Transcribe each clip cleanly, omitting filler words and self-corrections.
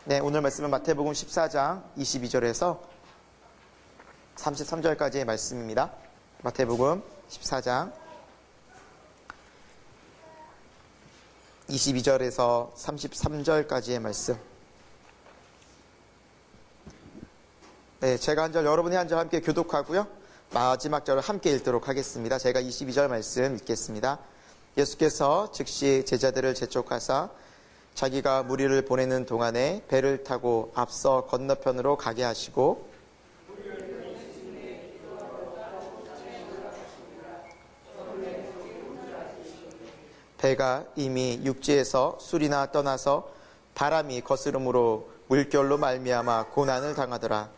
네, 오늘 말씀은 마태복음 14장 22절에서 33절까지의 말씀입니다. 마태복음 14장 22절에서 33절까지의 말씀. 네, 제가 한 절, 여러분이 한 절 함께 교독하고요. 마지막 절을 함께 읽도록 하겠습니다. 제가 22절 말씀 읽겠습니다. 예수께서 즉시 제자들을 재촉하사 자기가 무리를 보내는 동안에 배를 타고 앞서 건너편으로 가게 하시고 배가 이미 육지에서 술이나 떠나서 바람이 거스름으로 물결로 말미암아 고난을 당하더라.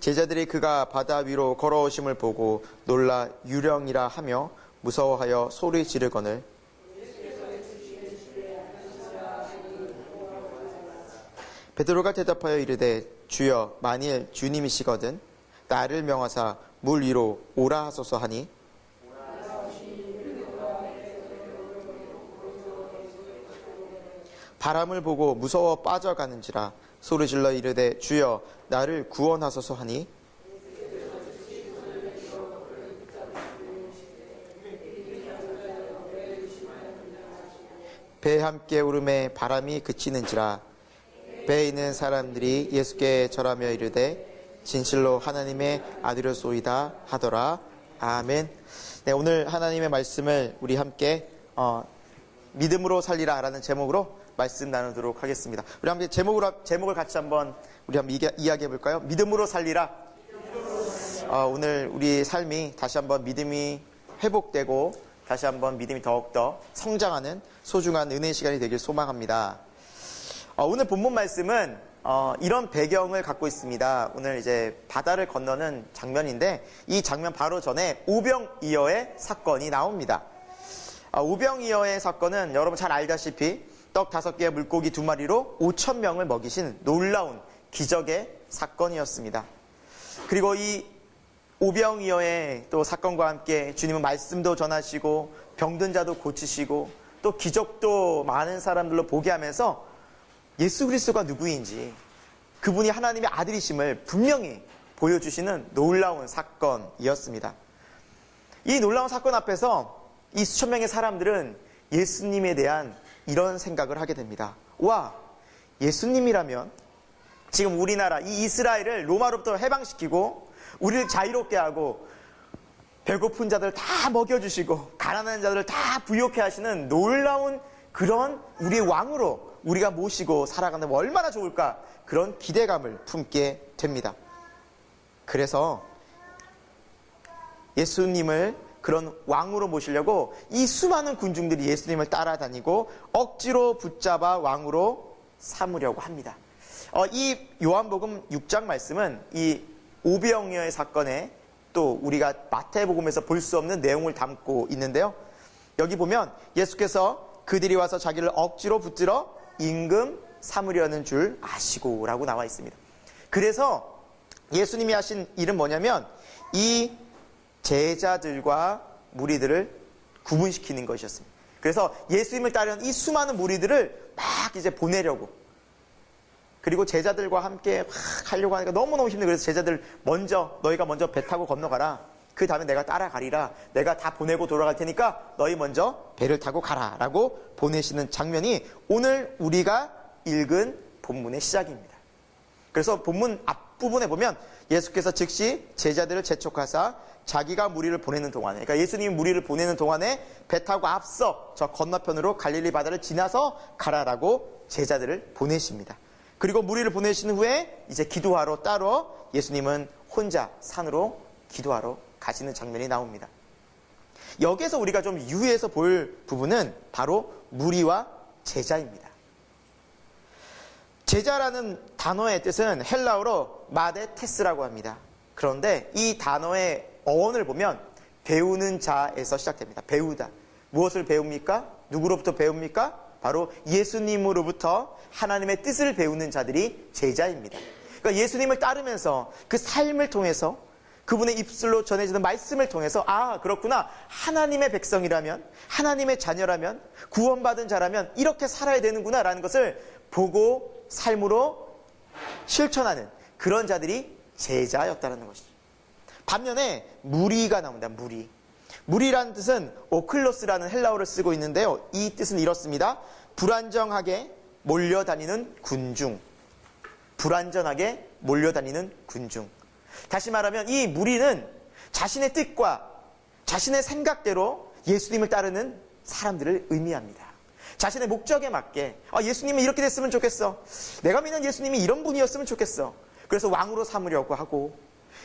제자들이 그가 바다 위로 걸어오심을 보고 놀라 유령이라 하며 무서워하여 소리 지르거늘 베드로가 대답하여 이르되 주여 만일 주님이시거든 나를 명하사 물 위로 오라 하소서 하니 바람을 보고 무서워 빠져가는지라 소리질러 이르되 주여 나를 구원하소서 하니 배 함께 오름에 바람이 그치는지라 배에 있는 사람들이 예수께 절하며 이르되 진실로 하나님의 아들이소이다 하더라. 아멘. 네, 오늘 하나님의 말씀을 우리 함께 믿음으로 살리라 라는 제목으로 말씀 나누도록 하겠습니다. 우리 함께 제목을 같이 한번 이야기해 볼까요? 믿음으로 살리라. 오늘 우리 삶이 다시 한번 믿음이 회복되고 다시 한번 믿음이 더욱더 성장하는 소중한 은혜의 시간이 되길 소망합니다. 오늘 본문 말씀은 이런 배경을 갖고 있습니다. 오늘 이제 바다를 건너는 장면인데 이 장면 바로 전에 오병이어의 사건이 나옵니다. 오병이어의 사건은 여러분 잘 알다시피 떡 5개와 물고기 2마리로 5,000명을 먹이신 놀라운 기적의 사건이었습니다. 그리고 이 오병이어의 또 사건과 함께 주님은 말씀도 전하시고 병든 자도 고치시고 또 기적도 많은 사람들로 보게 하면서 예수 그리스도가 누구인지 그분이 하나님의 아들이심을 분명히 보여주시는 놀라운 사건이었습니다. 이 놀라운 사건 앞에서 이 수천 명의 사람들은 예수님에 대한 이런 생각을 하게 됩니다. 와, 예수님이라면 지금 우리나라 이 이스라엘을 로마로부터 해방시키고 우리를 자유롭게 하고 배고픈 자들을 다 먹여주시고 가난한 자들을 다 부욕해 하시는 놀라운 그런 우리의 왕으로 우리가 모시고 살아간다면 얼마나 좋을까 그런 기대감을 품게 됩니다. 그래서 예수님을 그런 왕으로 모시려고 이 수많은 군중들이 예수님을 따라다니고 억지로 붙잡아 왕으로 삼으려고 합니다. 이 요한복음 6장 말씀은 이 오병이어의 사건에 또 우리가 마태복음에서 볼 수 없는 내용을 담고 있는데요. 여기 보면 예수께서 그들이 와서 자기를 억지로 붙들어 임금 삼으려는 줄 아시고 라고 나와 있습니다. 그래서 예수님이 하신 일은 뭐냐면 이 제자들과 무리들을 구분시키는 것이었습니다. 그래서 예수님을 따르는 이 수많은 무리들을 막 이제 보내려고 그리고 제자들과 함께 막 하려고 하니까 너무너무 힘들어요. 그래서 제자들 너희가 먼저 배 타고 건너가라. 그 다음에 내가 따라가리라. 내가 다 보내고 돌아갈 테니까 너희 먼저 배를 타고 가라 라고 보내시는 장면이 오늘 우리가 읽은 본문의 시작입니다. 그래서 본문 앞부분에 보면 예수께서 즉시 제자들을 재촉하사 자기가 무리를 보내는 동안에 그러니까 예수님이 무리를 보내는 동안에 배 타고 앞서 저 건너편으로 갈릴리 바다를 지나서 가라라고 제자들을 보내십니다. 그리고 무리를 보내신 후에 이제 기도하러 따로 예수님은 혼자 산으로 기도하러 가시는 장면이 나옵니다. 여기에서 우리가 좀 유의해서 볼 부분은 바로 무리와 제자입니다. 제자라는 단어의 뜻은 헬라어로 마데테스라고 합니다. 그런데 이 단어의 어원을 보면 배우는 자에서 시작됩니다. 배우다. 무엇을 배웁니까? 누구로부터 배웁니까? 바로 예수님으로부터 하나님의 뜻을 배우는 자들이 제자입니다. 그러니까 예수님을 따르면서 그 삶을 통해서 그분의 입술로 전해지는 말씀을 통해서 아, 그렇구나. 하나님의 백성이라면, 하나님의 자녀라면, 구원받은 자라면 이렇게 살아야 되는구나 라는 것을 보고 삶으로 실천하는 그런 자들이 제자였다는 것이죠. 반면에 무리가 나옵니다. 무리. 무리라는 뜻은 오클로스라는 헬라어를 쓰고 있는데요. 이 뜻은 이렇습니다. 불안정하게 몰려다니는 군중. 불안전하게 몰려다니는 군중. 다시 말하면 이 무리는 자신의 뜻과 자신의 생각대로 예수님을 따르는 사람들을 의미합니다. 자신의 목적에 맞게 예수님이 이렇게 됐으면 좋겠어. 내가 믿는 예수님이 이런 분이었으면 좋겠어. 그래서 왕으로 삼으려고 하고,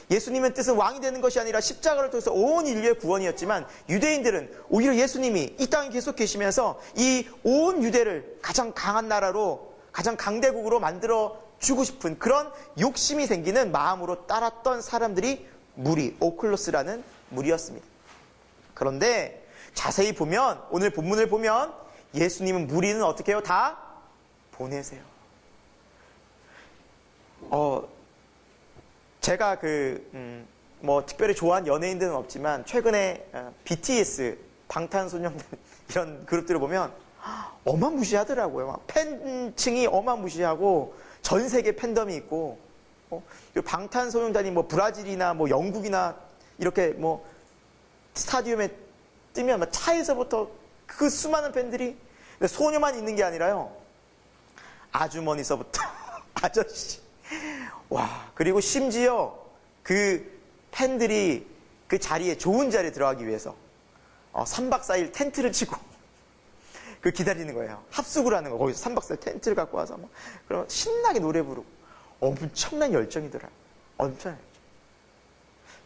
예수님의 뜻은 왕이 되는 것이 아니라 십자가를 통해서 온 인류의 구원이었지만 유대인들은 오히려 예수님이 이 땅에 계속 계시면서 이 온 유대를 가장 강한 나라로, 가장 강대국으로 만들어 주고 싶은 그런 욕심이 생기는 마음으로 따랐던 사람들이 무리, 오클로스라는 무리였습니다. 그런데 자세히 보면, 오늘 본문을 보면 예수님은 무리는 어떻게 해요? 다 보내세요. 제가 특별히 좋아하는 연예인들은 없지만 최근에 BTS, 방탄소년단 이런 그룹들을 보면 어마무시하더라고요. 막 팬층이 어마무시하고 전 세계 팬덤이 있고, 방탄소년단이 브라질이나 영국이나 이렇게 스타디움에 뜨면 차에서부터 그 수많은 팬들이, 소녀만 있는 게 아니라요, 아주머니서부터 아저씨, 와, 그리고 심지어 그 팬들이 그 자리에, 좋은 자리에 들어가기 위해서 3박 4일 텐트를 치고 기다리는 거예요. 합숙을 하는 거. 거기서 3박 4일 텐트를 갖고 와서 그럼 신나게 노래 부르고 엄청난 열정이더라. 엄청난 열정.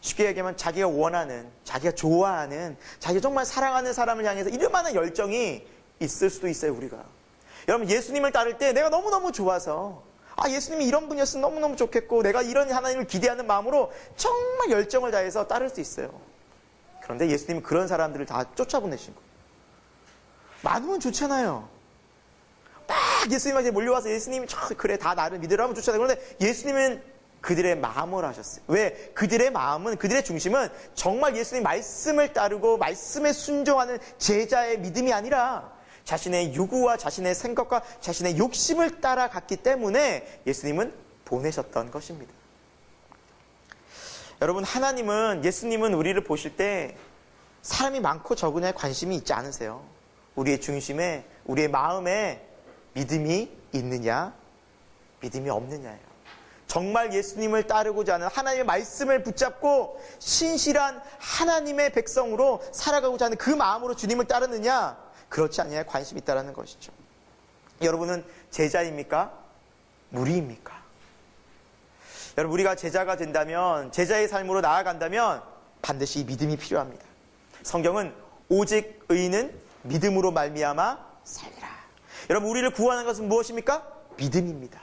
쉽게 얘기하면 자기가 원하는, 자기가 좋아하는, 자기가 정말 사랑하는 사람을 향해서 이만한 열정이 있을 수도 있어요, 우리가. 여러분, 예수님을 따를 때 내가 너무너무 좋아서, 예수님이 이런 분이었으면 너무너무 좋겠고, 내가 이런 하나님을 기대하는 마음으로 정말 열정을 다해서 따를 수 있어요. 그런데 예수님은 그런 사람들을 다 쫓아보내신 거예요. 많으면 좋잖아요. 막 예수님한테 몰려와서 예수님이 그래, 다 나를 믿으라 하면 좋잖아요. 그런데 예수님은 그들의 마음을 하셨어요. 왜? 그들의 마음은, 그들의 중심은 정말 예수님 말씀을 따르고 말씀에 순종하는 제자의 믿음이 아니라 자신의 요구와 자신의 생각과 자신의 욕심을 따라갔기 때문에 예수님은 보내셨던 것입니다. 여러분, 하나님은, 예수님은 우리를 보실 때 사람이 많고 적으냐에 관심이 있지 않으세요. 우리의 중심에, 우리의 마음에 믿음이 있느냐, 믿음이 없느냐예요. 정말 예수님을 따르고자 하는, 하나님의 말씀을 붙잡고 신실한 하나님의 백성으로 살아가고자 하는 그 마음으로 주님을 따르느냐, 그렇지 않느냐에 관심이 있다는 것이죠. 여러분은 제자입니까? 무리입니까? 여러분, 우리가 제자가 된다면, 제자의 삶으로 나아간다면 반드시 믿음이 필요합니다. 성경은 오직 의인은 믿음으로 말미암아 살리라. 여러분, 우리를 구원하는 것은 무엇입니까? 믿음입니다.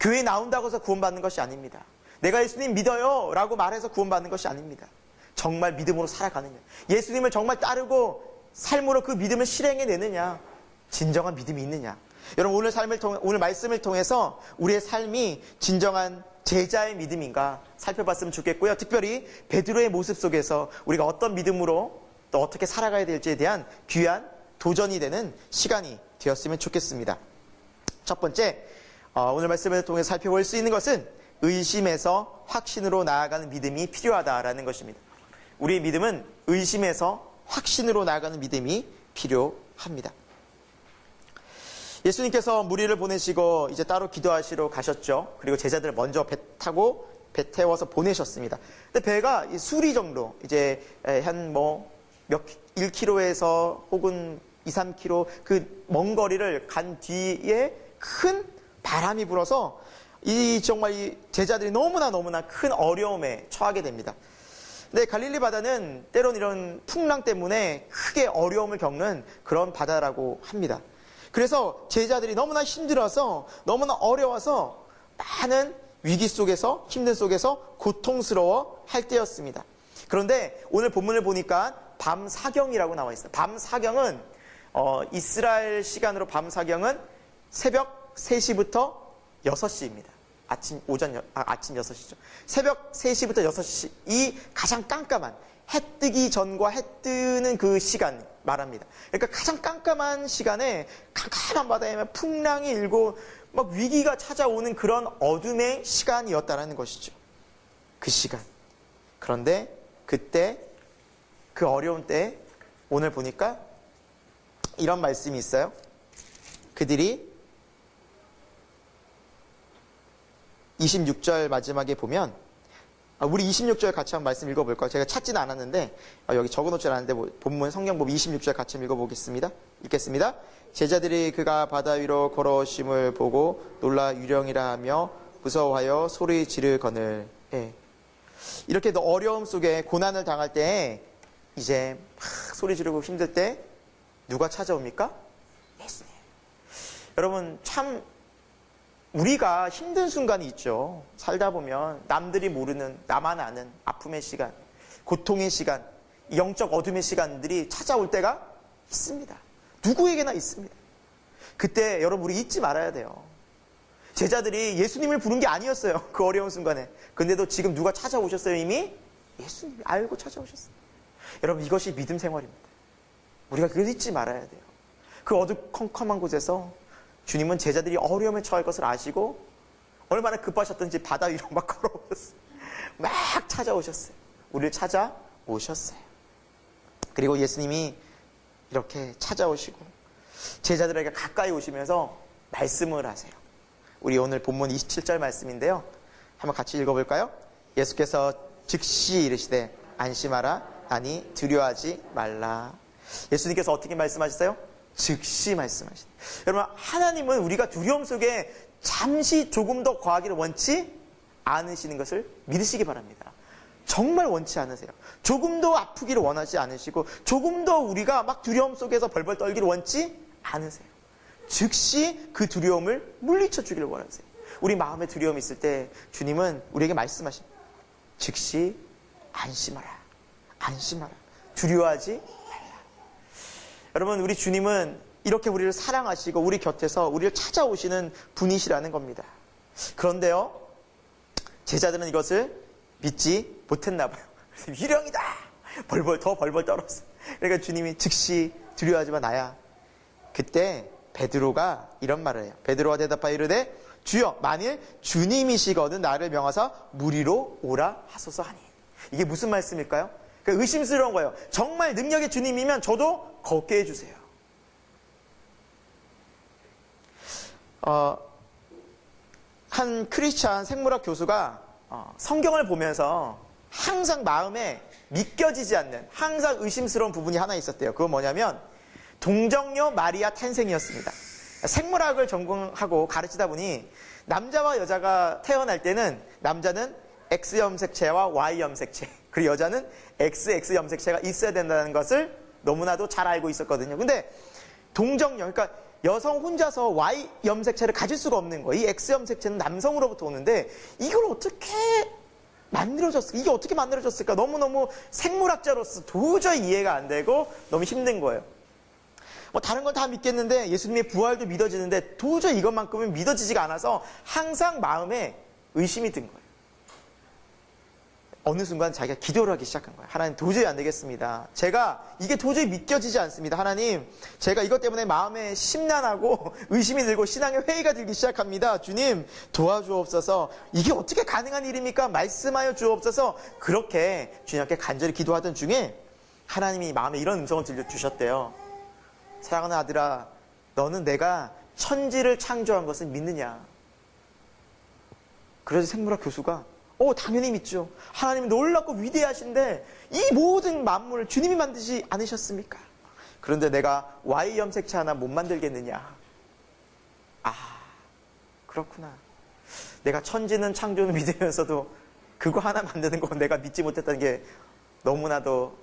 교회에 나온다고 해서 구원받는 것이 아닙니다. 내가 예수님 믿어요 라고 말해서 구원받는 것이 아닙니다. 정말 믿음으로 살아가느냐, 예수님을 정말 따르고 삶으로 그 믿음을 실행해내느냐, 진정한 믿음이 있느냐. 여러분, 오늘 말씀을 통해서 우리의 삶이 진정한 제자의 믿음인가 살펴봤으면 좋겠고요. 특별히 베드로의 모습 속에서 우리가 어떤 믿음으로 또 어떻게 살아가야 될지에 대한 귀한 도전이 되는 시간이 되었으면 좋겠습니다. 첫 번째, 오늘 말씀을 통해서 살펴볼 수 있는 것은 의심에서 확신으로 나아가는 믿음이 필요하다라는 것입니다. 우리의 믿음은 의심에서 확신으로 나아가는 믿음이 필요합니다. 예수님께서 무리를 보내시고 이제 따로 기도하시러 가셨죠. 그리고 제자들을 먼저 배 타고 배 태워서 보내셨습니다. 근데 배가 수리 정도, 이제 한 1km에서 혹은 2, 3km 그 먼 거리를 간 뒤에 큰 바람이 불어서 정말 이 제자들이 너무나 큰 어려움에 처하게 됩니다. 근데 갈릴리 바다는 때론 이런 풍랑 때문에 크게 어려움을 겪는 그런 바다라고 합니다. 그래서 제자들이 너무나 힘들어서, 너무나 어려워서 많은 위기 속에서, 힘든 속에서 고통스러워 할 때였습니다. 그런데 오늘 본문을 보니까 밤 사경이라고 나와 있어요. 밤 사경은 이스라엘 시간으로 밤 사경은 새벽 3시부터 6시입니다. 아침 6시죠. 새벽 3시부터 6시, 이 가장 깜깜한, 해 뜨기 전과 해 뜨는 그 시간 말합니다. 그러니까 가장 깜깜한 시간에 캄캄한 바다에 풍랑이 일고 막 위기가 찾아오는 그런 어둠의 시간이었다는 것이죠. 그 시간. 그런데 그때, 그 어려운 때에 오늘 보니까 이런 말씀이 있어요. 그들이 26절 마지막에 보면, 우리 26절 같이 한번 말씀 읽어볼까요? 제가 찾지는 않았는데 여기 적어놓지 않았는데 본문 성경 보면 26절 같이 한번 읽어보겠습니다. 읽겠습니다. 제자들이 그가 바다 위로 걸어오심을 보고 놀라 유령이라 하며 무서워하여 소리 지르거늘. 예. 이렇게 어려움 속에 고난을 당할 때 이제 막 소리 지르고 힘들 때 누가 찾아옵니까? 예수님. 여러분 참 우리가 힘든 순간이 있죠. 살다 보면 남들이 모르는, 나만 아는 아픔의 시간, 고통의 시간, 영적 어둠의 시간들이 찾아올 때가 있습니다. 누구에게나 있습니다. 그때 여러분 우리 잊지 말아야 돼요. 제자들이 예수님을 부른 게 아니었어요. 그 어려운 순간에. 근데도 지금 누가 찾아오셨어요? 이미? 예수님이 알고 찾아오셨어요. 여러분 이것이 믿음 생활입니다. 우리가 그걸 잊지 말아야 돼요. 그 어두컴컴한 곳에서 주님은 제자들이 어려움에 처할 것을 아시고 얼마나 급하셨던지 바다 위로 막 걸어오셨어요. 막 찾아오셨어요. 우리를 찾아오셨어요. 그리고 예수님이 이렇게 찾아오시고 제자들에게 가까이 오시면서 말씀을 하세요. 우리 오늘 본문 27절 말씀인데요. 한번 같이 읽어볼까요? 예수께서 즉시 이르시되 안심하라. 아니 두려워하지 말라. 예수님께서 어떻게 말씀하셨어요? 즉시 말씀하신다. 여러분 하나님은 우리가 두려움 속에 잠시 조금 더 거하기를 원치 않으시는 것을 믿으시기 바랍니다. 정말 원치 않으세요. 조금 더 아프기를 원하지 않으시고 조금 더 우리가 막 두려움 속에서 벌벌 떨기를 원치 않으세요. 즉시 그 두려움을 물리쳐 주기를 원하세요. 우리 마음에 두려움이 있을 때 주님은 우리에게 말씀하십니다. 즉시 안심하라. 안심하라. 두려워하지 여러분 우리 주님은 이렇게 우리를 사랑하시고 우리 곁에서 우리를 찾아오시는 분이시라는 겁니다. 그런데요 제자들은 이것을 믿지 못했나 봐요. 그래서 유령이다. 더 벌벌 떨었어요. 그러니까 주님이 즉시 두려워하지 마 나야. 그때 베드로가 이런 말을 해요. 베드로가 대답하여 이르되 주여 만일 주님이시거든 나를 명하사 물 위로 오라 하소서 하니. 이게 무슨 말씀일까요? 그러니까 의심스러운 거예요. 정말 능력의 주님이면 저도 걷게 해주세요. 한 크리스찬 생물학 교수가 성경을 보면서 항상 마음에 믿겨지지 않는 항상 의심스러운 부분이 하나 있었대요. 그건 뭐냐면 동정녀 마리아 탄생이었습니다. 생물학을 전공하고 가르치다 보니 남자와 여자가 태어날 때는 남자는 X 염색체와 Y 염색체 그리고 여자는 XX 염색체가 있어야 된다는 것을 너무나도 잘 알고 있었거든요. 근데 동정녀, 그러니까 여성 혼자서 Y 염색체를 가질 수가 없는 거예요. 이 X 염색체는 남성으로부터 오는데 이걸 어떻게 만들어졌을까? 이게 어떻게 만들어졌을까? 너무너무 생물학자로서 도저히 이해가 안 되고 너무 힘든 거예요. 뭐 다른 건 다 믿겠는데 예수님의 부활도 믿어지는데 도저히 이것만큼은 믿어지지가 않아서 항상 마음에 의심이 든 거예요. 어느 순간 자기가 기도를 하기 시작한 거예요. 하나님 도저히 안 되겠습니다. 제가 이게 도저히 믿겨지지 않습니다. 하나님 제가 이것 때문에 마음에 심란하고 의심이 들고 신앙의 회의가 들기 시작합니다. 주님 도와주옵소서. 이게 어떻게 가능한 일입니까? 말씀하여 주옵소서. 그렇게 주님께 간절히 기도하던 중에 하나님이 마음에 이런 음성을 들려주셨대요. 사랑하는 아들아 너는 내가 천지를 창조한 것을 믿느냐? 그래서 생물학 교수가 당연히 믿죠. 하나님은 놀랍고 위대하신데 이 모든 만물을 주님이 만드지 않으셨습니까? 그런데 내가 Y 염색체 하나 못 만들겠느냐? 그렇구나. 내가 천지는 창조는 믿으면서도 그거 하나 만드는 거 내가 믿지 못했다는 게 너무나도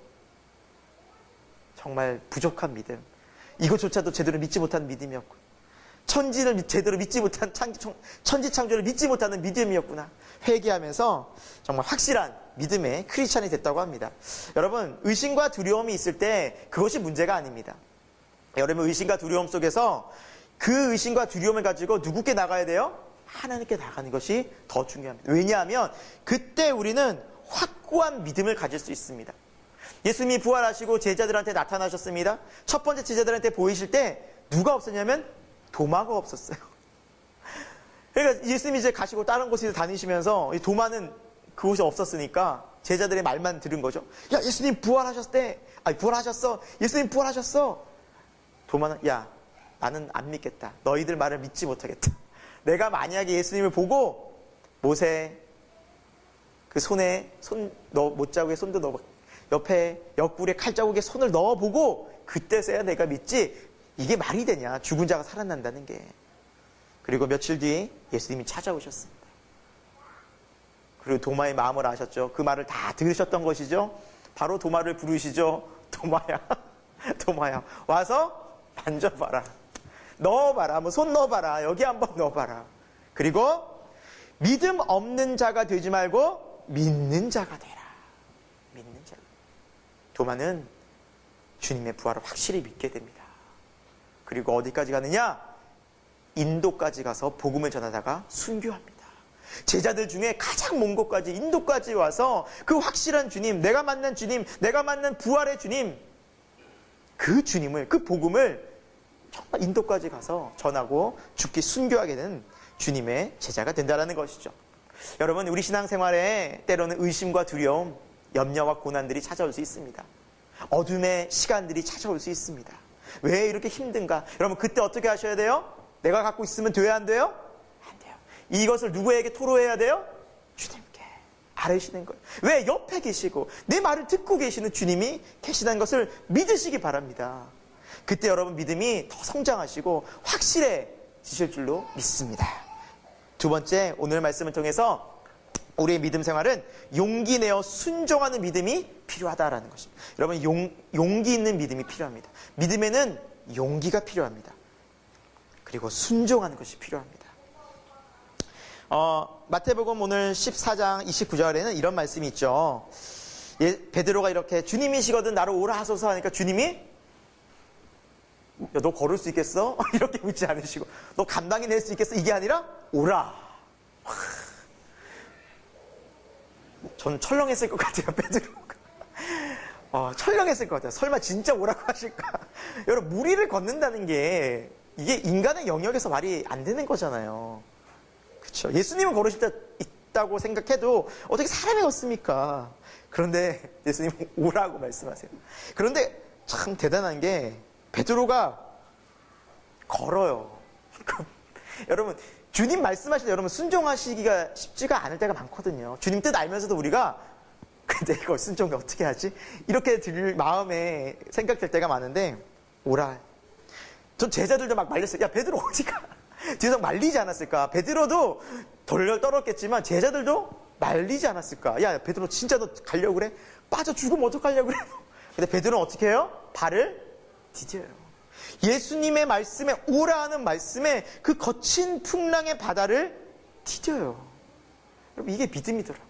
정말 부족한 믿음. 이것조차도 제대로 믿지 못한 믿음이었고 천지를 제대로 믿지 못한 천지 창조를 믿지 못하는 믿음이었구나. 회개하면서 정말 확실한 믿음의 크리스찬이 됐다고 합니다. 여러분 의심과 두려움이 있을 때 그것이 문제가 아닙니다. 여러분 의심과 두려움 속에서 그 의심과 두려움을 가지고 누구께 나가야 돼요? 하나님께 나가는 것이 더 중요합니다. 왜냐하면 그때 우리는 확고한 믿음을 가질 수 있습니다. 예수님이 부활하시고 제자들한테 나타나셨습니다. 첫 번째 제자들한테 보이실 때 누가 없었냐면 도마가 없었어요. 그러니까 예수님이 이제 가시고 다른 곳에 다니시면서 도마는 그곳이 없었으니까 제자들의 말만 들은 거죠. 야, 예수님 부활하셨대. 아니, 부활하셨어. 예수님 부활하셨어. 도마는, 야, 나는 안 믿겠다. 너희들 말을 믿지 못하겠다. 내가 만약에 예수님을 보고 못에 그 손에 못자국에 손도 넣어, 옆에 옆구리에 칼자국에 손을 넣어보고 그때서야 내가 믿지. 이게 말이 되냐. 죽은 자가 살아난다는 게. 그리고 며칠 뒤 예수님이 찾아오셨습니다. 그리고 도마의 마음을 아셨죠. 그 말을 다 들으셨던 것이죠. 바로 도마를 부르시죠. 도마야, 도마야, 와서 만져봐라. 넣어봐라. 한번 손 넣어봐라. 여기 한번 넣어봐라. 그리고 믿음 없는 자가 되지 말고 믿는 자가 되라. 믿는 자. 도마는 주님의 부활을 확실히 믿게 됩니다. 그리고 어디까지 가느냐? 인도까지 가서 복음을 전하다가 순교합니다. 제자들 중에 가장 먼 곳까지 인도까지 와서 그 확실한 주님, 내가 만난 주님, 내가 만난 부활의 주님, 그 주님을, 그 복음을 정말 인도까지 가서 전하고 죽기 순교하게 된 주님의 제자가 된다는 것이죠. 여러분, 우리 신앙생활에 때로는 의심과 두려움, 염려와 고난들이 찾아올 수 있습니다. 어둠의 시간들이 찾아올 수 있습니다. 왜 이렇게 힘든가? 여러분, 그때 어떻게 하셔야 돼요? 내가 갖고 있으면 돼야 안 돼요? 안 돼요. 이것을 누구에게 토로해야 돼요? 주님께 아뢰시는 거예요. 왜? 옆에 계시고 내 말을 듣고 계시는 주님이 계시다는 것을 믿으시기 바랍니다. 그때 여러분 믿음이 더 성장하시고 확실해지실 줄로 믿습니다. 두 번째, 오늘 말씀을 통해서 우리의 믿음 생활은 용기 내어 순종하는 믿음이 필요하다라는 것입니다. 여러분, 용기 있는 믿음이 필요합니다. 믿음에는 용기가 필요합니다. 그리고 순종하는 것이 필요합니다. 마태복음 오늘 14장 29절에는 이런 말씀이 있죠. 베드로가 이렇게 주님이시거든 나로 오라 하소서 하니까 주님이 야, 너 걸을 수 있겠어? 이렇게 묻지 않으시고 너 감당이 낼 수 있겠어? 이게 아니라 오라. 저는 철렁했을 것 같아요. 베드로가 철렁했을 것 같아요. 설마 진짜 오라고 하실까? 여러분, 무리를 걷는다는 게 이게 인간의 영역에서 말이 안 되는 거잖아요. 그렇죠? 예수님은 걸으실 때 있다고 생각해도 어떻게 사람이 걷습니까? 그런데 예수님은 오라고 말씀하세요. 그런데 참 대단한 게 베드로가 걸어요. 여러분, 주님 말씀하실 때 여러분 순종하시기가 쉽지가 않을 때가 많거든요. 주님 뜻 알면서도 우리가 근데 이거 순종을 어떻게 하지? 이렇게 들 마음에 생각될 때가 많은데 오라. 전 제자들도 막 말렸어요. 야, 베드로 어디가? 뒤에서 말리지 않았을까? 베드로도 덜 떨었겠지만 제자들도 말리지 않았을까? 야, 베드로 진짜 너 가려고 그래? 빠져 죽으면 어떡하려고 그래? 근데 베드로는 어떻게 해요? 발을 디뎌요. 예수님의 말씀에 오라 하는 말씀에 그 거친 풍랑의 바다를 디뎌요. 여러분, 이게 믿음이더라고요.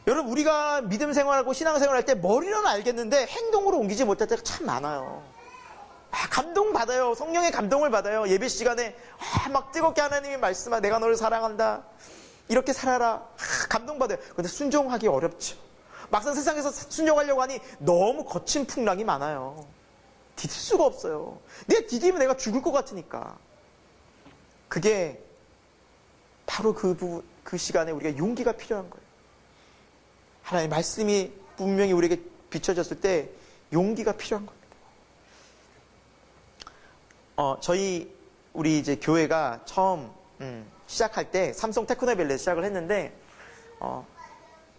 여러분, 우리가 믿음 생활하고 신앙생활 할 때 머리로는 알겠는데 행동으로 옮기지 못할 때가 참 많아요. 감동받아요. 성령의 감동을 받아요. 예배 시간에 막 뜨겁게 하나님이 말씀하 내가 너를 사랑한다. 이렇게 살아라. 감동받아요. 근데 순종하기 어렵죠. 막상 세상에서 순종하려고 하니 너무 거친 풍랑이 많아요. 디딜 수가 없어요. 내가 디디면 내가 죽을 것 같으니까. 그게 바로 그 시간에 우리가 용기가 필요한 거예요. 하나님의 말씀이 분명히 우리에게 비춰졌을 때 용기가 필요한 겁니다. 우리 이제 교회가 처음 시작할 때 삼성 테크노밸리에 시작을 했는데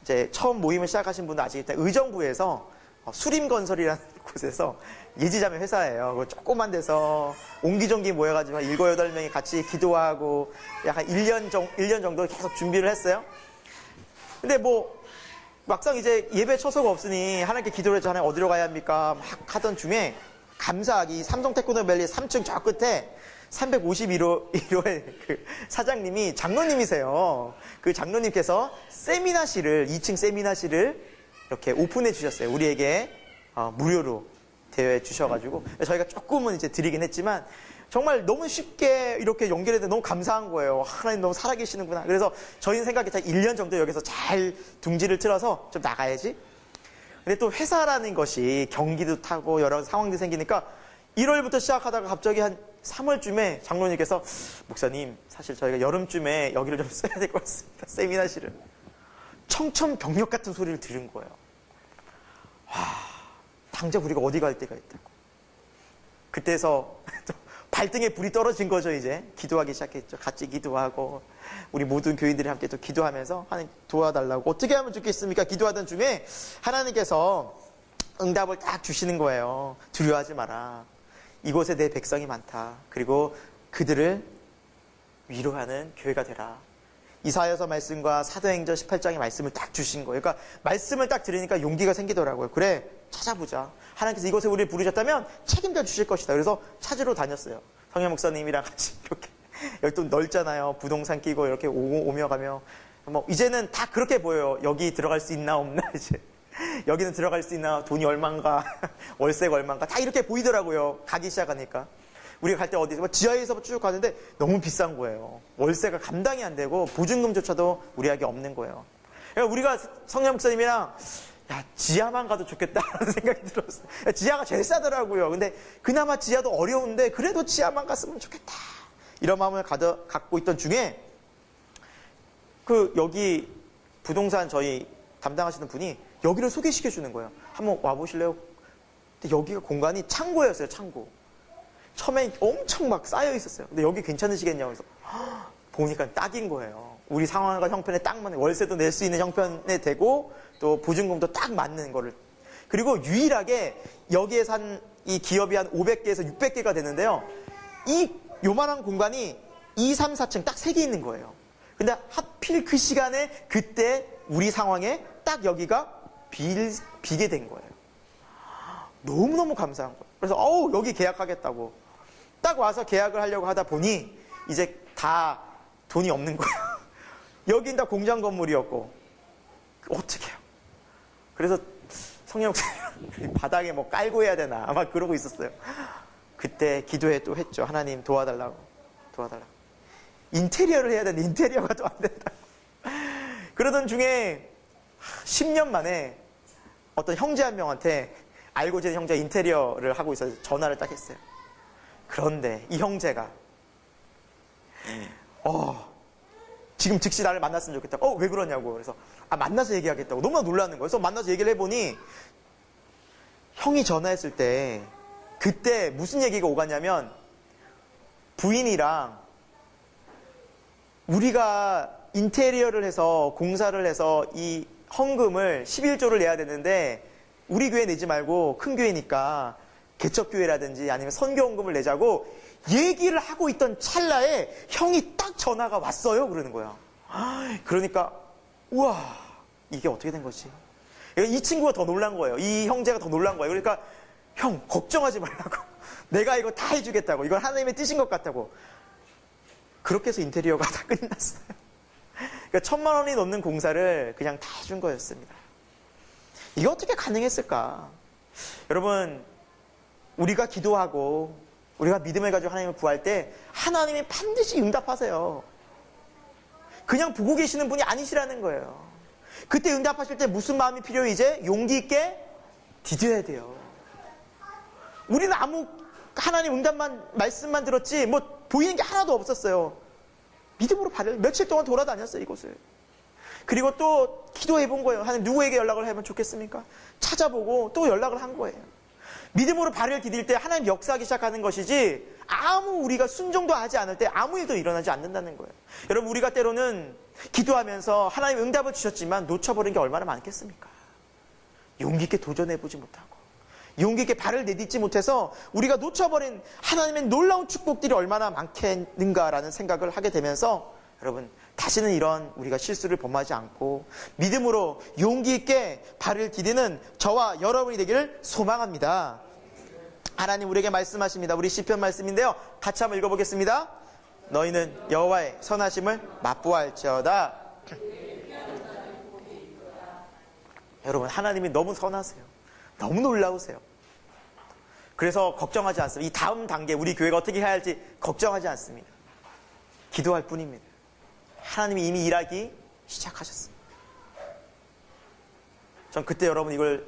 이제 처음 모임을 시작하신 분도 아시겠지만 의정부에서 수림건설이라는 곳에서 예지자매 회사예요. 조그만 데서 옹기종기 모여가지고 7, 8명이 같이 기도하고 약간 1년 정도 계속 준비를 했어요. 근데 막상 이제 예배 처소가 없으니 하나님께 기도를 해서 하나님 어디로 가야 합니까? 막 하던 중에 감사하게 이 삼성 테크노밸리 3층 저 끝에 351호의 그 사장님이 장로님이세요. 그 장로님께서 세미나실을 2층 세미나실을 이렇게 오픈해 주셨어요. 우리에게 무료로 대여해 주셔가지고 저희가 조금은 이제 드리긴 했지만 정말 너무 쉽게 이렇게 연결해서 너무 감사한 거예요. 하나님 너무 살아계시는구나. 그래서 저희는 생각이 다 1년 정도 여기서 잘 둥지를 틀어서 좀 나가야지. 근데 또 회사라는 것이 경기도 타고 여러 상황들이 생기니까 1월부터 시작하다가 갑자기 한 3월쯤에 장로님께서 목사님 사실 저희가 여름쯤에 여기를 좀 써야 될 것 같습니다. 세미나실을. 청천벽력 같은 소리를 들은 거예요. 와, 당장 우리가 어디 갈 데가 있다고. 그때서 발등에 불이 떨어진 거죠. 이제 기도하기 시작했죠. 같이 기도하고 우리 모든 교인들이 함께 또 기도하면서 하나님 도와달라고. 어떻게 하면 좋겠습니까? 기도하던 중에 하나님께서 응답을 딱 주시는 거예요. 두려워하지 마라. 이곳에 내 백성이 많다. 그리고 그들을 위로하는 교회가 되라. 이사야서 말씀과 사도행전 18장의 말씀을 딱 주신 거예요. 그러니까 말씀을 딱 들으니까 용기가 생기더라고요. 그래, 찾아보자. 하나님께서 이곳에 우리를 부르셨다면 책임져 주실 것이다. 그래서 찾으러 다녔어요. 성현 목사님이랑 같이 이렇게. 여기 또 넓잖아요. 부동산 끼고 이렇게 오며 가며. 뭐 이제는 다 그렇게 보여요. 여기 들어갈 수 있나 없나 이제. 여기는 들어갈 수 있나, 돈이 얼만가, 월세가 얼만가, 다 이렇게 보이더라고요. 가기 시작하니까. 우리가 갈 때 어디, 지하에서 쭉 가는데 너무 비싼 거예요. 월세가 감당이 안 되고, 보증금조차도 우리에게 없는 거예요. 그러니까 우리가 성령 목사님이랑, 야, 지하만 가도 좋겠다라는 생각이 들었어요. 지하가 제일 싸더라고요. 근데 그나마 지하도 어려운데, 그래도 지하만 갔으면 좋겠다. 이런 마음을 갖고 있던 중에, 여기 부동산 저희 담당하시는 분이 여기를 소개시켜 주는 거예요. 한번 와보실래요? 근데 여기가 공간이 창고였어요, 창고. 처음에 엄청 막 쌓여 있었어요. 근데 여기 괜찮으시겠냐고 해서 보니까 딱인 거예요. 우리 상황과 형편에 딱 맞는, 월세도 낼 수 있는 형편에 되고 또 보증금도 딱 맞는 거를. 그리고 유일하게 여기에 산 이 기업이 한 500개에서 600개가 되는데요. 이 요만한 공간이 2, 3, 4층 딱 3개 있는 거예요. 근데 하필 그 시간에 그때 우리 상황에 딱 여기가 비게 된 거예요. 너무너무 감사한 거예요. 그래서 여기 계약하겠다고 딱 와서 계약을 하려고 하다 보니 이제 다 돈이 없는 거예요. 여긴 다 공장 건물이었고 어떻게 해요? 그래서 성령 바닥에 뭐 깔고 해야 되나 아마 그러고 있었어요. 그때 기도해 또 했죠. 하나님 도와달라고. 인테리어를 해야 되는데 인테리어가 또 안 된다고. 그러던 중에 10년 만에 어떤 형제 한 명한테 알고 지낸 형제가 인테리어를 하고 있어서 전화를 딱 했어요. 그런데 이 형제가 지금 즉시 나를 만났으면 좋겠다. 왜 그러냐고. 그래서 만나서 얘기하겠다고. 너무나 놀라는 거예요. 그래서 만나서 얘기를 해보니 형이 전화했을 때 그때 무슨 얘기가 오갔냐면 부인이랑 우리가 인테리어를 해서 공사를 해서 이 헌금을 11조를 내야 되는데 우리 교회 내지 말고 큰 교회니까 개척교회라든지 아니면 선교헌금을 내자고 얘기를 하고 있던 찰나에 형이 딱 전화가 왔어요. 그러는 거야. 그러니까 우와 이게 어떻게 된 거지? 이 친구가 더 놀란 거예요. 이 형제가 더 놀란 거예요. 그러니까 형 걱정하지 말라고. 내가 이거 다 해주겠다고. 이건 하나님의 뜻인 것 같다고. 그렇게 해서 인테리어가 다 끝났어요. 그러니까 1,000만 원이 넘는 공사를 그냥 다 해준 거였습니다. 이게 어떻게 가능했을까? 여러분, 우리가 기도하고 우리가 믿음을 가지고 하나님을 구할 때 하나님이 반드시 응답하세요. 그냥 보고 계시는 분이 아니시라는 거예요. 그때 응답하실 때 무슨 마음이 필요해요? 이제 용기 있게 디뎌야 돼요. 우리는 아무 하나님 응답만 말씀만 들었지 뭐 보이는 게 하나도 없었어요. 믿음으로 며칠 동안 돌아다녔어요, 이곳을. 그리고 또 기도해 본 거예요. 하나님 누구에게 연락을 하면 좋겠습니까? 찾아보고 또 연락을 한 거예요. 믿음으로 발을 디딜 때 하나님 역사하기 시작하는 것이지 아무 우리가 순종도 하지 않을 때 아무 일도 일어나지 않는다는 거예요. 여러분 우리가 때로는 기도하면서 하나님 응답을 주셨지만 놓쳐버린 게 얼마나 많겠습니까? 용기 있게 도전해보지 못하고 용기 있게 발을 내딛지 못해서 우리가 놓쳐버린 하나님의 놀라운 축복들이 얼마나 많겠는가라는 생각을 하게 되면서 여러분 다시는 이런 우리가 실수를 범하지 않고 믿음으로 용기 있게 발을 디디는 저와 여러분이 되기를 소망합니다. 하나님 우리에게 말씀하십니다. 우리 시편 말씀인데요. 같이 한번 읽어보겠습니다. 너희는 여호와의 선하심을 맛보아할지어다. 여러분 하나님이 너무 선하세요. 너무 놀라우세요. 그래서 걱정하지 않습니다. 이 다음 단계 우리 교회가 어떻게 해야 할지 걱정하지 않습니다. 기도할 뿐입니다. 하나님이 이미 일하기 시작하셨습니다. 전 그때 여러분 이걸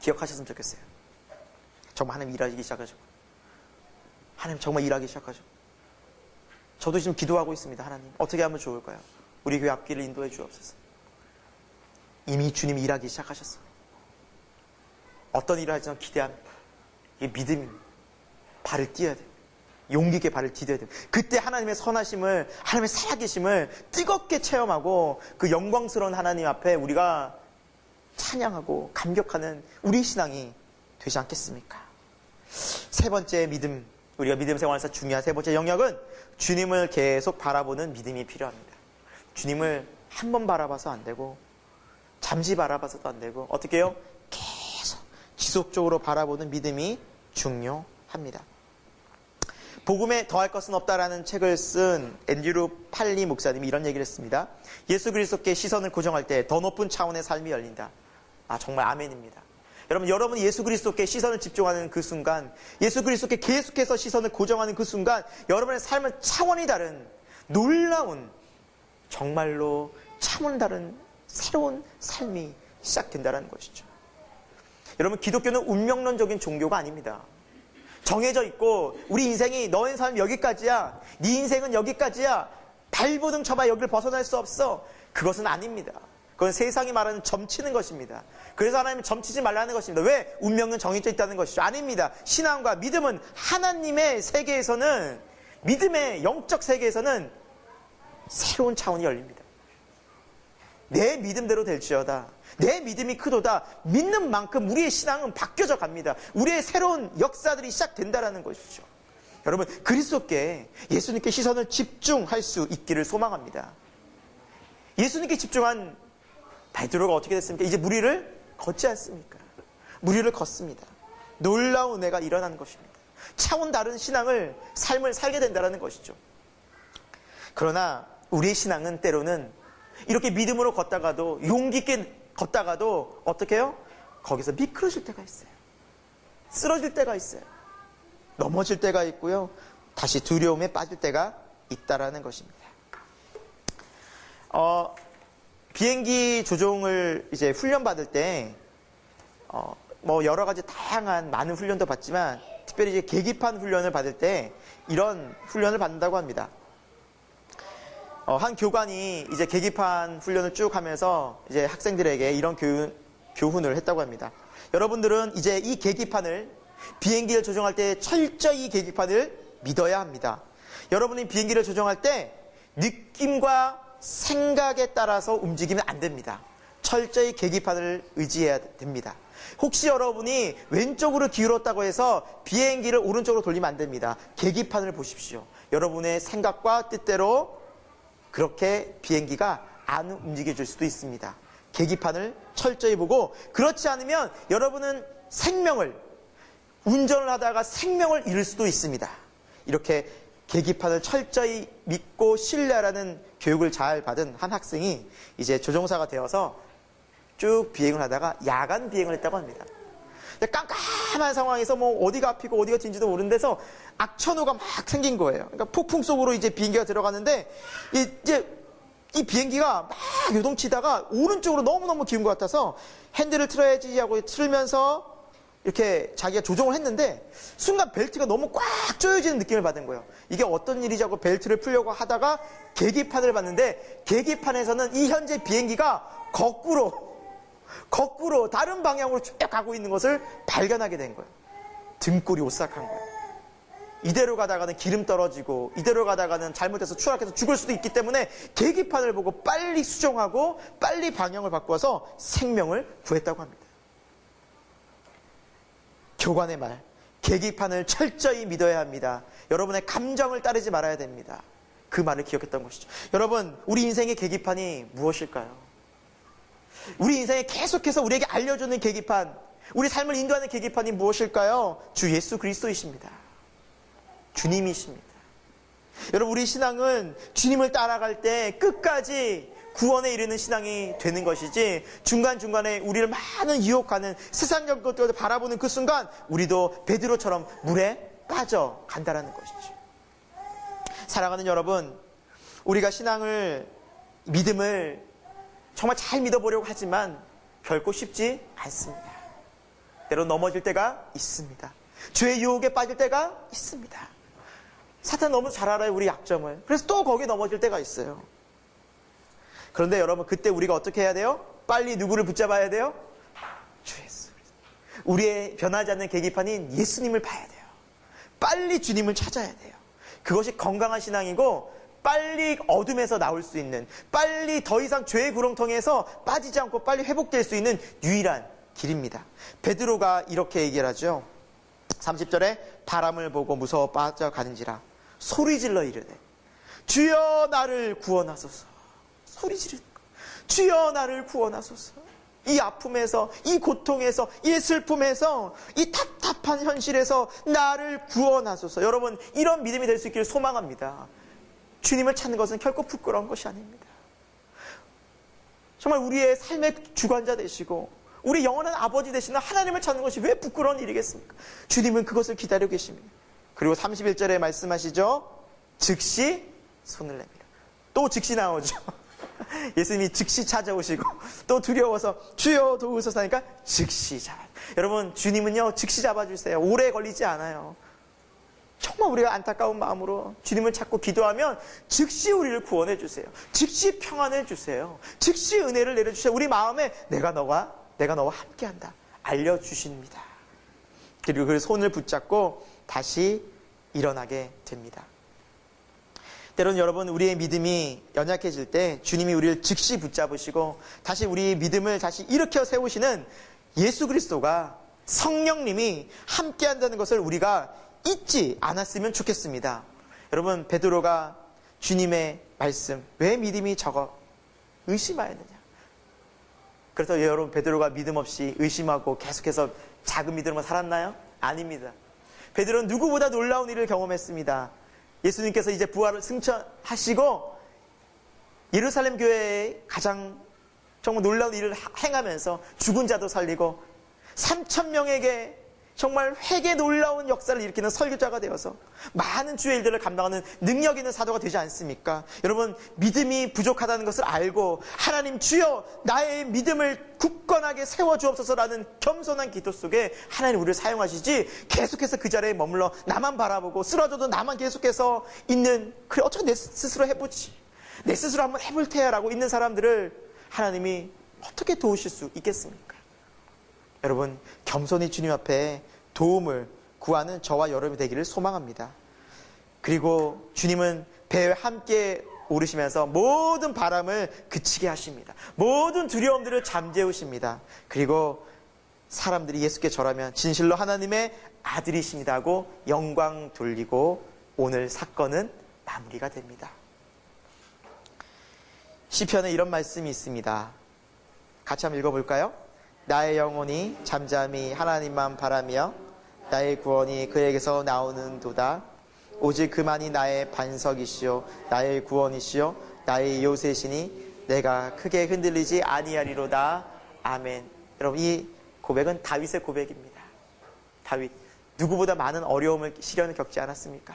기억하셨으면 좋겠어요. 정말 하나님 일하기 시작하죠. 하나님 정말 일하기 시작하죠. 저도 지금 기도하고 있습니다. 하나님 어떻게 하면 좋을까요? 우리 교회 앞길을 인도해 주옵소서. 이미 주님이 일하기 시작하셨어요. 어떤 일을 할지 기대합니다. 이게 믿음입니다. 발을 띄어야 돼요. 용기 있게 발을 디뎌야 돼요. 그때 하나님의 선하심을, 하나님의 살아계심을 뜨겁게 체험하고 그 영광스러운 하나님 앞에 우리가 찬양하고 감격하는 우리 신앙이 되지 않겠습니까? 세 번째 믿음, 우리가 믿음 생활에서 중요한 세 번째 영역은 주님을 계속 바라보는 믿음이 필요합니다. 주님을 한 번 바라봐서 안 되고 잠시 바라봐서도 안 되고 어떻게 해요? 계속 지속적으로 바라보는 믿음이 중요합니다. 복음에 더할 것은 없다라는 책을 쓴 앤드류 팔리 목사님이 이런 얘기를 했습니다. 예수 그리스도께 시선을 고정할 때 더 높은 차원의 삶이 열린다. 정말 아멘입니다. 여러분 예수 그리스도께 시선을 집중하는 그 순간, 예수 그리스도께 계속해서 시선을 고정하는 그 순간 여러분의 삶은 차원이 다른 놀라운, 정말로 차원 다른 새로운 삶이 시작된다는 것이죠. 여러분 기독교는 운명론적인 종교가 아닙니다. 정해져 있고 우리 인생이 너의 삶이 여기까지야, 네 인생은 여기까지야, 발버둥 쳐봐 여기를 벗어날 수 없어. 그것은 아닙니다. 그건 세상이 말하는 점치는 것입니다. 그래서 하나님은 점치지 말라는 것입니다. 왜? 운명은 정해져 있다는 것이죠. 아닙니다. 신앙과 믿음은 하나님의 세계에서는, 믿음의 영적 세계에서는 새로운 차원이 열립니다. 내 믿음대로 될지어다. 내 믿음이 크도다. 믿는 만큼 우리의 신앙은 바뀌어져 갑니다. 우리의 새로운 역사들이 시작된다는 것이죠. 여러분 그리스도께, 예수님께 시선을 집중할 수 있기를 소망합니다. 예수님께 집중한 베드로가 어떻게 됐습니까? 이제 무리를 걷지 않습니까? 무리를 걷습니다. 놀라운 은혜가 일어나는 것입니다. 차원 다른 신앙을, 삶을 살게 된다는 것이죠. 그러나 우리의 신앙은 때로는 이렇게 믿음으로 걷다가도, 용기 있게 걷다가도 어떻게 해요? 거기서 미끄러질 때가 있어요. 쓰러질 때가 있어요. 넘어질 때가 있고요. 다시 두려움에 빠질 때가 있다라는 것입니다. 비행기 조종을 이제 훈련받을 때, 여러 가지 다양한 많은 훈련도 받지만, 특별히 이제 계기판 훈련을 받을 때 이런 훈련을 받는다고 합니다. 한 교관이 이제 계기판 훈련을 쭉 하면서 이제 학생들에게 이런 교훈을 했다고 합니다. 여러분들은 이제 이 계기판을, 비행기를 조종할 때 철저히 계기판을 믿어야 합니다. 여러분이 비행기를 조종할 때 느낌과 생각에 따라서 움직이면 안 됩니다. 철저히 계기판을 의지해야 됩니다. 혹시 여러분이 왼쪽으로 기울었다고 해서 비행기를 오른쪽으로 돌리면 안 됩니다. 계기판을 보십시오. 여러분의 생각과 뜻대로 그렇게 비행기가 안 움직여질 수도 있습니다. 계기판을 철저히 보고, 그렇지 않으면 여러분은 운전을 하다가 생명을 잃을 수도 있습니다. 이렇게 계기판을 철저히 믿고 신뢰하라는 교육을 잘 받은 한 학생이 이제 조종사가 되어서 쭉 비행을 하다가 야간 비행을 했다고 합니다. 깜깜한 상황에서 어디가 앞이고 어디가 뒤인지도 모르는 데서 악천후가 막 생긴 거예요. 그러니까 폭풍 속으로 이제 비행기가 들어갔는데, 이제 이 비행기가 막 요동치다가 오른쪽으로 너무너무 기운 것 같아서 핸들을 틀어야지 하고 틀면서 이렇게 자기가 조종을 했는데 순간 벨트가 너무 꽉 조여지는 느낌을 받은 거예요. 이게 어떤 일이지 하고 벨트를 풀려고 하다가 계기판을 봤는데, 계기판에서는 이 현재 비행기가 거꾸로 다른 방향으로 쭉 가고 있는 것을 발견하게 된 거예요. 등골이 오싹한 거예요. 이대로 가다가는 기름 떨어지고, 이대로 가다가는 잘못해서 추락해서 죽을 수도 있기 때문에 계기판을 보고 빨리 수정하고 빨리 방향을 바꿔서 생명을 구했다고 합니다. 교관의 말, 계기판을 철저히 믿어야 합니다. 여러분의 감정을 따르지 말아야 됩니다. 그 말을 기억했던 것이죠. 여러분, 우리 인생의 계기판이 무엇일까요? 우리 인생에 계속해서 우리에게 알려주는 계기판, 우리 삶을 인도하는 계기판이 무엇일까요? 주 예수 그리스도이십니다. 주님이십니다. 여러분, 우리 신앙은 주님을 따라갈 때 끝까지 구원에 이르는 신앙이 되는 것이지, 중간중간에 우리를 많은 유혹하는 세상적 것들을 바라보는 그 순간 우리도 베드로처럼 물에 빠져간다라는 것이죠. 사랑하는 여러분, 우리가 믿음을 정말 잘 믿어보려고 하지만 결코 쉽지 않습니다. 때로 넘어질 때가 있습니다. 죄의 유혹에 빠질 때가 있습니다. 사탄 너무 잘 알아요, 우리 약점을. 그래서 또 거기에 넘어질 때가 있어요. 그런데 여러분, 그때 우리가 어떻게 해야 돼요? 빨리 누구를 붙잡아야 돼요? 주 예수. 우리의 변하지 않는 계기판인 예수님을 봐야 돼요. 빨리 주님을 찾아야 돼요. 그것이 건강한 신앙이고, 빨리 어둠에서 나올 수 있는, 빨리 더 이상 죄의 구렁텅이에서 빠지지 않고 빨리 회복될 수 있는 유일한 길입니다. 베드로가 이렇게 얘기를 하죠. 30절에 바람을 보고 무서워 빠져가는지라 소리질러 이르되 주여 나를 구원하소서. 소리 지르는 거. 주여 나를 구원하소서. 이 아픔에서, 이 고통에서, 이 슬픔에서, 이 답답한 현실에서 나를 구원하소서. 여러분, 이런 믿음이 될 수 있기를 소망합니다. 주님을 찾는 것은 결코 부끄러운 것이 아닙니다. 정말 우리의 삶의 주관자 되시고 우리 영원한 아버지 되시는 하나님을 찾는 것이 왜 부끄러운 일이겠습니까? 주님은 그것을 기다리고 계십니다. 그리고 31절에 말씀하시죠. 즉시 손을 내밀어. 또 즉시 나오죠. 예수님이 즉시 찾아오시고 또 두려워서 주여 도우소서 하니까 즉시 잡아. 여러분, 주님은요 즉시 잡아주세요. 오래 걸리지 않아요. 정말 우리가 안타까운 마음으로 주님을 찾고 기도하면 즉시 우리를 구원해 주세요. 즉시 평안해 주세요. 즉시 은혜를 내려주세요. 우리 마음에 내가 너와 함께한다 알려주십니다. 그리고 그 손을 붙잡고 다시 일어나게 됩니다. 때로는 여러분, 우리의 믿음이 연약해질 때 주님이 우리를 즉시 붙잡으시고 다시 우리의 믿음을 다시 일으켜 세우시는 예수 그리스도가, 성령님이 함께한다는 것을 우리가 잊지 않았으면 좋겠습니다. 여러분, 베드로가 주님의 말씀, 왜 믿음이 적어? 의심하였느냐? 그래서 여러분, 베드로가 믿음 없이 의심하고 계속해서 작은 믿음으로 살았나요? 아닙니다. 베드로는 누구보다 놀라운 일을 경험했습니다. 예수님께서 이제 부활을 승천하시고 예루살렘 교회에 가장 정말 놀라운 일을 행하면서 죽은 자도 살리고 3,000명에게 정말 회개 놀라운 역사를 일으키는 설교자가 되어서 많은 주의 일들을 감당하는 능력 있는 사도가 되지 않습니까? 여러분, 믿음이 부족하다는 것을 알고 하나님 주여 나의 믿음을 굳건하게 세워주옵소서라는 겸손한 기도 속에 하나님 우리를 사용하시지, 계속해서 그 자리에 머물러 나만 바라보고 쓰러져도 나만 계속해서 있는, 그래 어떻게 내 스스로 해보지, 내 스스로 한번 해볼 테야 라고 있는 사람들을 하나님이 어떻게 도우실 수 있겠습니까? 여러분, 겸손히 주님 앞에 도움을 구하는 저와 여러분이 되기를 소망합니다. 그리고 주님은 배에 함께 오르시면서 모든 바람을 그치게 하십니다. 모든 두려움들을 잠재우십니다. 그리고 사람들이 예수께 절하면 진실로 하나님의 아들이십니다 하고 영광 돌리고 오늘 사건은 마무리가 됩니다. 시편에 이런 말씀이 있습니다. 같이 한번 읽어볼까요? 나의 영혼이 잠잠히 하나님만 바라며 나의 구원이 그에게서 나오는도다. 오직 그만이 나의 반석이시요 나의 구원이시요 나의 요새시니 내가 크게 흔들리지 아니하리로다. 아멘. 여러분, 이 고백은 다윗의 고백입니다. 다윗, 누구보다 많은 어려움을, 시련을 겪지 않았습니까?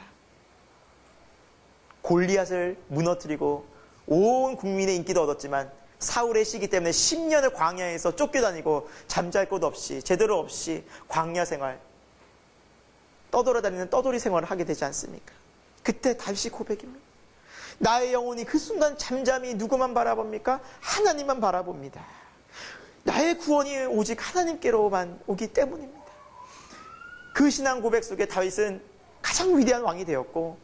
골리앗을 무너뜨리고 온 국민의 인기도 얻었지만 사울의 시기 때문에 10년을 광야에서 쫓겨다니고 잠잘 곳 없이, 제대로 없이 광야 생활, 떠돌아다니는 떠돌이 생활을 하게 되지 않습니까? 그때 다윗이 고백입니다. 나의 영혼이 그 순간 잠잠히 누구만 바라봅니까? 하나님만 바라봅니다. 나의 구원이 오직 하나님께로만 오기 때문입니다. 그 신앙 고백 속에 다윗은 가장 위대한 왕이 되었고,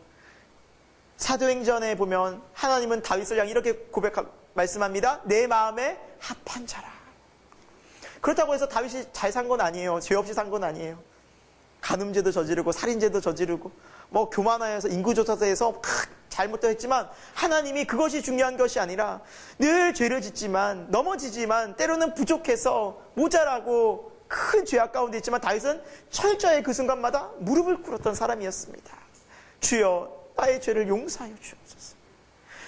사도행전에 보면 하나님은 다윗을 향해 이렇게 말씀합니다. 내 마음에 합한 자라. 그렇다고 해서 다윗이 잘 산 건 아니에요. 죄 없이 산 건 아니에요. 간음죄도 저지르고 살인죄도 저지르고 교만하여서 인구조사에서 잘못도 했지만 하나님이 그것이 중요한 것이 아니라 늘 죄를 짓지만, 넘어지지만, 때로는 부족해서 모자라고 큰 죄악 가운데 있지만 다윗은 철저히 그 순간마다 무릎을 꿇었던 사람이었습니다. 주여 나의 죄를 용서하여 주옵소서.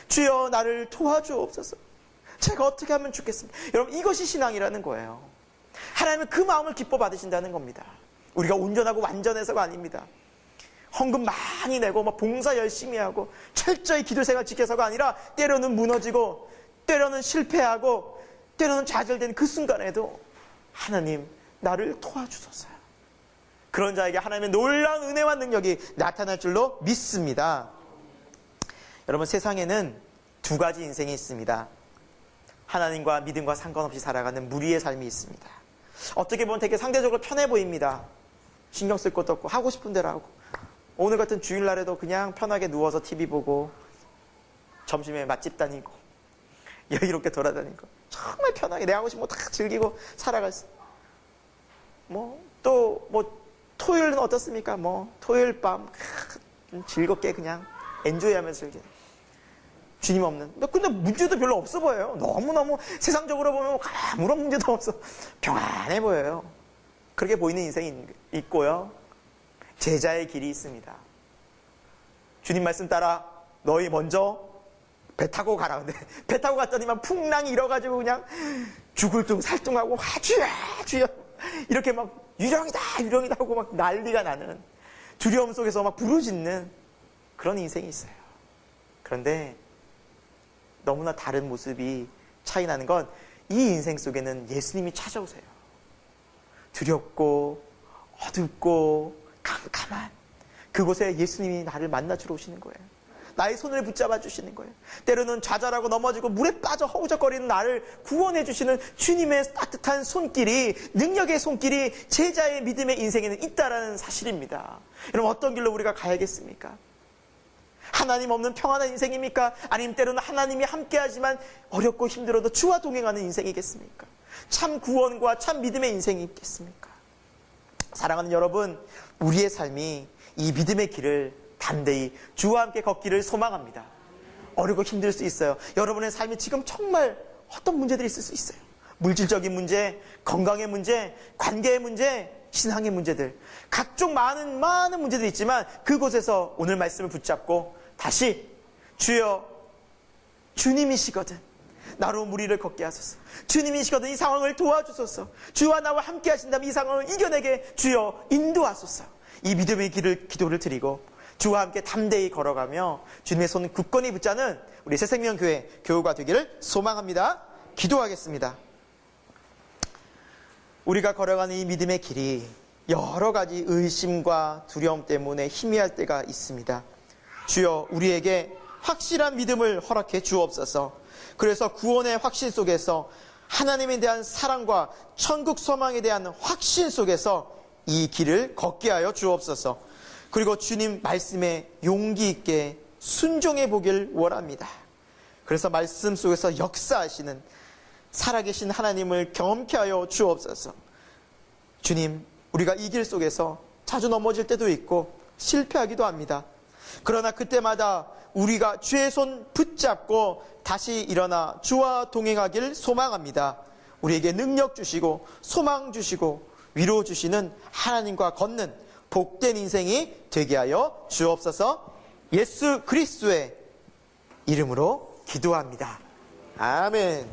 주여 나를 도와주옵소서. 제가 어떻게 하면 좋겠습니까? 여러분, 이것이 신앙이라는 거예요. 하나님은 그 마음을 기뻐 받으신다는 겁니다. 우리가 온전하고 완전해서가 아닙니다. 헌금 많이 내고 막 봉사 열심히 하고 철저히 기도 생활 지켜서가 아니라 때로는 무너지고 때로는 실패하고 때로는 좌절된 그 순간에도 하나님 나를 도와주소서. 그런 자에게 하나님의 놀라운 은혜와 능력이 나타날 줄로 믿습니다. 여러분, 세상에는 두 가지 인생이 있습니다. 하나님과 믿음과 상관없이 살아가는 무리의 삶이 있습니다. 어떻게 보면 되게 상대적으로 편해 보입니다. 신경 쓸 것도 없고 하고 싶은 대로 하고, 오늘 같은 주일날에도 그냥 편하게 누워서 TV 보고 점심에 맛집 다니고 여유롭게 돌아다니고 정말 편하게 내 하고 싶은 거 다 즐기고 살아갈 수. 토요일은 어떻습니까? 토요일 밤 즐겁게 그냥 엔조이하면서 즐겨. 주님 없는. 근데 문제도 별로 없어 보여요. 너무너무 세상적으로 보면 아무런 문제도 없어. 평안해 보여요. 그렇게 보이는 인생이 있고요. 제자의 길이 있습니다. 주님 말씀 따라 너희 먼저 배 타고 가라. 근데 배 타고 갔더니만 풍랑이 일어가지고 그냥 죽을 둥 살둥하고 주여 이렇게 막 유령이다 하고 막 난리가 나는, 두려움 속에서 막 부르짖는 그런 인생이 있어요. 그런데 너무나 다른 모습이 차이 나는 건 이 인생 속에는 예수님이 찾아오세요. 두렵고 어둡고 캄캄한 그곳에 예수님이 나를 만나주러 오시는 거예요. 나의 손을 붙잡아 주시는 거예요. 때로는 좌절하고 넘어지고 물에 빠져 허우적거리는 나를 구원해 주시는 주님의 따뜻한 손길이, 능력의 손길이 제자의 믿음의 인생에는 있다라는 사실입니다. 여러분, 어떤 길로 우리가 가야겠습니까? 하나님 없는 평안한 인생입니까? 아니면 때로는 하나님이 함께하지만 어렵고 힘들어도 주와 동행하는 인생이겠습니까? 참 구원과 참 믿음의 인생이 있겠습니까? 사랑하는 여러분, 우리의 삶이 이 믿음의 길을 담대히 주와 함께 걷기를 소망합니다. 어렵고 힘들 수 있어요. 여러분의 삶이 지금 정말 어떤 문제들이 있을 수 있어요. 물질적인 문제, 건강의 문제, 관계의 문제, 신앙의 문제들, 각종 많은 문제들이 있지만 그곳에서 오늘 말씀을 붙잡고 다시 주여, 주님이시거든 나로 무리를 걷게 하소서. 주님이시거든 이 상황을 도와주소서. 주와 나와 함께 하신다면 이 상황을 이겨내게 주여 인도하소서. 이 믿음의 기도를 드리고 주와 함께 담대히 걸어가며 주님의 손 굳건히 붙자는 우리 새생명교회 교우가 되기를 소망합니다. 기도하겠습니다. 우리가 걸어가는 이 믿음의 길이 여러 가지 의심과 두려움 때문에 희미할 때가 있습니다. 주여, 우리에게 확실한 믿음을 허락해 주옵소서. 그래서 구원의 확신 속에서 하나님에 대한 사랑과 천국 소망에 대한 확신 속에서 이 길을 걷게 하여 주옵소서. 그리고 주님 말씀에 용기 있게 순종해 보길 원합니다. 그래서 말씀 속에서 역사하시는 살아계신 하나님을 경험케 하여 주옵소서. 주님, 우리가 이 길 속에서 자주 넘어질 때도 있고 실패하기도 합니다. 그러나 그때마다 우리가 주의 손 붙잡고 다시 일어나 주와 동행하길 소망합니다. 우리에게 능력 주시고 소망 주시고 위로 주시는 하나님과 걷는 복된 인생이 되게 하여 주옵소서. 예수 그리스도의 이름으로 기도합니다. 아멘.